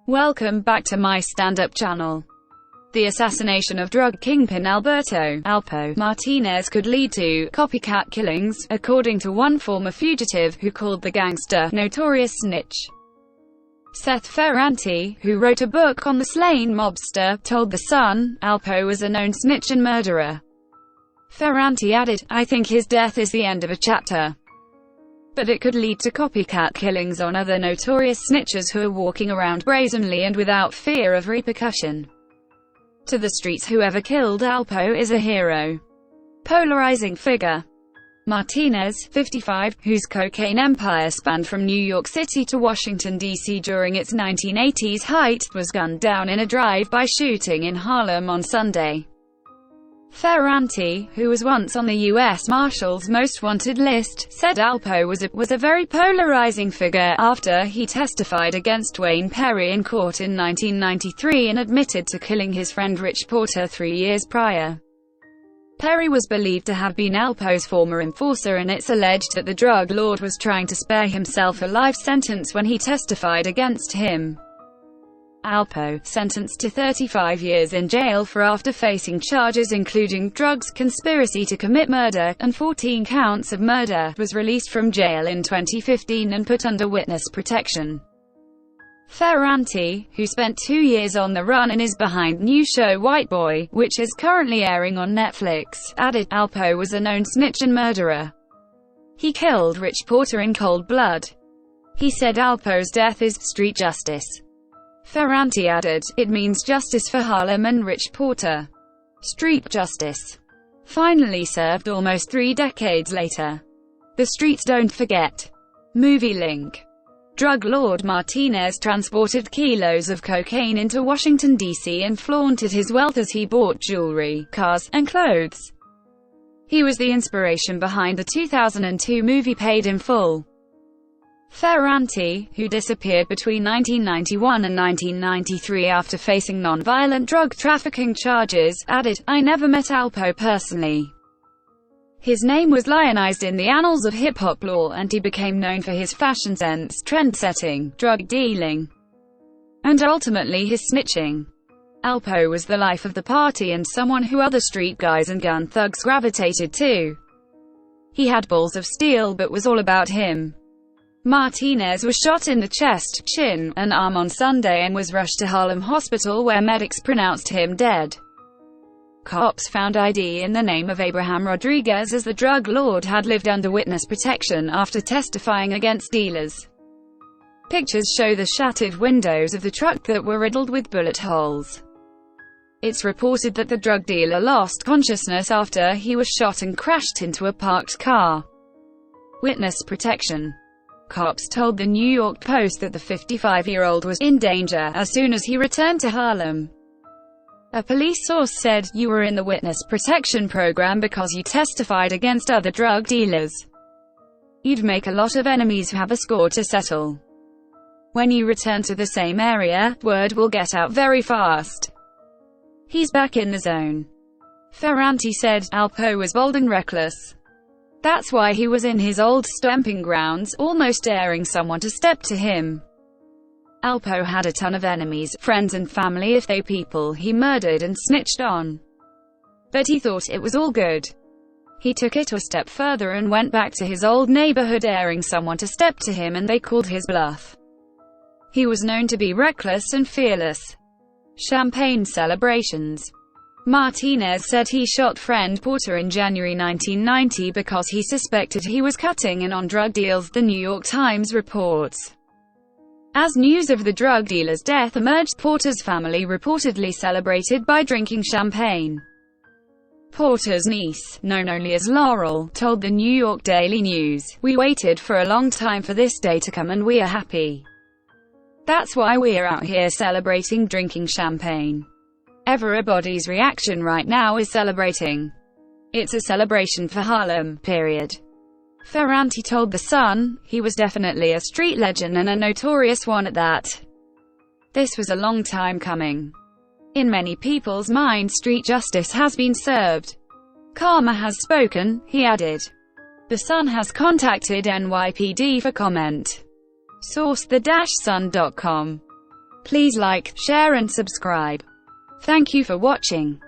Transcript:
Welcome back to my stand-up channel. The assassination of drug kingpin Alpo Martinez could lead to copycat killings, according to one former fugitive who called the gangster notorious snitch. Seth Ferranti, who wrote a book on the slain mobster, told The Sun, Alpo was a known snitch and murderer. Ferranti added, "I think his death is the end of a chapter. But it could lead to copycat killings on other notorious snitches who are walking around brazenly and without fear of repercussion. To the streets, whoever killed Alpo is a hero." Polarizing figure. Martinez, 55, whose cocaine empire spanned from New York City to Washington, D.C. during its 1980s height, was gunned down in a drive-by shooting in Harlem on Sunday. Ferranti, who was once on the U.S. Marshal's Most Wanted list, said Alpo was a very polarizing figure, after he testified against Wayne Perry in court in 1993 and admitted to killing his friend Rich Porter 3 years prior. Perry was believed to have been Alpo's former enforcer, and it's alleged that the drug lord was trying to spare himself a life sentence when he testified against him. Alpo, sentenced to 35 years in jail after facing charges including drugs, conspiracy to commit murder, and 14 counts of murder, was released from jail in 2015 and put under witness protection. Ferranti, who spent 2 years on the run and is behind new show White Boy, which is currently airing on Netflix, added, "Alpo was a known snitch and murderer. He killed Rich Porter in cold blood. He said Alpo's death is street justice." Ferranti added, "It means justice for Harlem and Rich Porter. Street justice. Finally served almost 3 decades later. The streets don't forget." Movie link. Drug lord Martinez transported kilos of cocaine into Washington, D.C. and flaunted his wealth as he bought jewelry, cars, and clothes. He was the inspiration behind the 2002 movie Paid in Full. Ferranti, who disappeared between 1991 and 1993 after facing non-violent drug trafficking charges, added, "I never met Alpo personally. His name was lionized in the annals of hip-hop lore, and he became known for his fashion sense, trend-setting, drug dealing, and ultimately his snitching. Alpo was the life of the party and someone who other street guys and gun thugs gravitated to. He had balls of steel, but was all about him." Martinez was shot in the chest, chin, and arm on Sunday and was rushed to Harlem Hospital where medics pronounced him dead. Cops found ID in the name of Abraham Rodriguez, as the drug lord had lived under witness protection after testifying against dealers. Pictures show the shattered windows of the truck that were riddled with bullet holes. It's reported that the drug dealer lost consciousness after he was shot and crashed into a parked car. Witness protection. Cops told the New York Post that the 55-year-old was in danger as soon as he returned to Harlem. A police source said, "You were in the witness protection program because you testified against other drug dealers. You'd make a lot of enemies who have a score to settle. When you return to the same area, word will get out very fast. He's back in the zone." Ferranti said, "Alpo was bold and reckless. That's why he was in his old stomping grounds, almost daring someone to step to him. Alpo had a ton of enemies, friends and family if they people he murdered and snitched on. But he thought it was all good. He took it a step further and went back to his old neighborhood daring someone to step to him, and they called his bluff. He was known to be reckless and fearless." Champagne celebrations. Martinez said he shot friend Porter in January 1990 because he suspected he was cutting in on drug deals, The New York Times reports. As news of the drug dealer's death emerged, Porter's family reportedly celebrated by drinking champagne. Porter's niece, known only as Laurel, told the New York Daily News, "We waited for a long time for this day to come and we are happy. That's why we're out here celebrating, drinking champagne. Everybody's reaction right now is celebrating. It's a celebration for Harlem, period." Ferranti told The Sun, "He was definitely a street legend and a notorious one at that. This was a long time coming. In many people's minds, street justice has been served. Karma has spoken," he added. The Sun has contacted NYPD for comment. Source: the-sun.com. Please like, share and subscribe. Thank you for watching.